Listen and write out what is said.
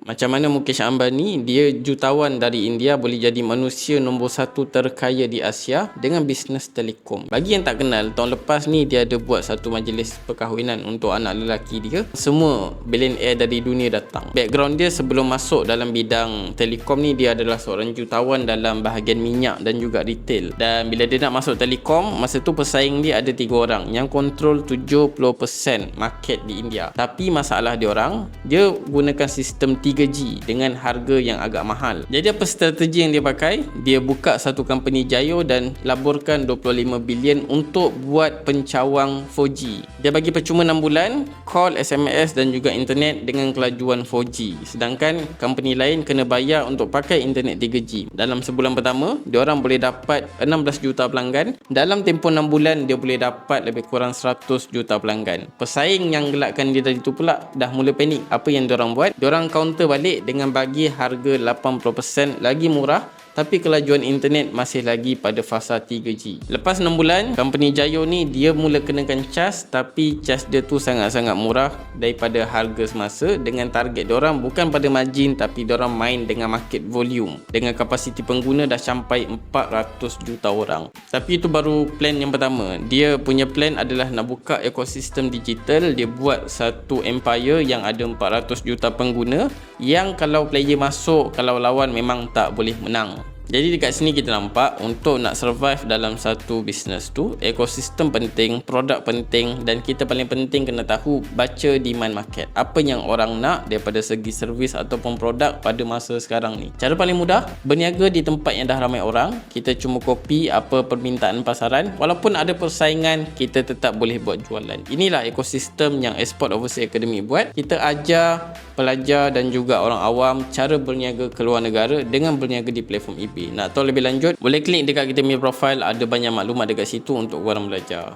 Macam mana Mukesh Ambani, dia jutawan dari India, boleh jadi manusia nombor 1 terkaya di Asia dengan bisnes telekom. Bagi yang tak kenal, tahun lepas ni dia ada buat satu majlis perkahwinan untuk anak lelaki dia. Semua billionaire dari dunia datang. Background dia sebelum masuk dalam bidang telekom ni, dia adalah seorang jutawan dalam bahagian minyak dan juga retail. Dan bila dia nak masuk telekom, masa tu pesaing dia ada 3 orang yang kontrol 70% market di India. Tapi masalah dia orang, dia gunakan sistem 3G dengan harga yang agak mahal. Jadi apa strategi yang dia pakai? Dia buka satu company Jayo dan laburkan 25 bilion untuk buat pencawang 4G. Dia bagi percuma 6 bulan, call, SMS dan juga internet dengan kelajuan 4G. Sedangkan company lain kena bayar untuk pakai internet 3G. Dalam sebulan pertama, dia orang boleh dapat 16 juta pelanggan. Dalam tempoh 6 bulan, dia boleh dapat lebih kurang 100 juta pelanggan. Pesaing yang gelakkan dia tadi tu pula dah mula panik. Apa yang dia orang buat? Dia orang counter balik dengan bagi harga 80% lagi murah, tapi kelajuan internet masih lagi pada fasa 3G. Lepas 6 bulan, company Jayo ni dia mula kenakan cas, tapi cas dia tu sangat-sangat murah daripada harga semasa, dengan target diorang bukan pada margin, tapi diorang main dengan market volume. Dengan kapasiti pengguna dah sampai 400 juta orang. Tapi itu baru plan yang pertama. Dia punya plan adalah nak buka ekosistem digital. Dia buat satu empire yang ada 400 juta pengguna, yang kalau player masuk, kalau lawan memang tak boleh menang. Jadi dekat sini kita nampak, untuk nak survive dalam satu bisnes tu, ekosistem penting, produk penting, dan kita paling penting kena tahu baca demand market. Apa yang orang nak daripada segi servis ataupun produk pada masa sekarang ni. Cara paling mudah, berniaga di tempat yang dah ramai orang. Kita cuma copy apa permintaan pasaran. Walaupun ada persaingan, kita tetap boleh buat jualan. Inilah ekosistem yang Export Overseas Academy buat. Kita ajar pelajar dan juga orang awam cara berniaga ke luar negara dengan berniaga di platform eBay. Nak tahu lebih lanjut, boleh klik dekat kita punya profile, ada banyak maklumat dekat situ untuk korang belajar.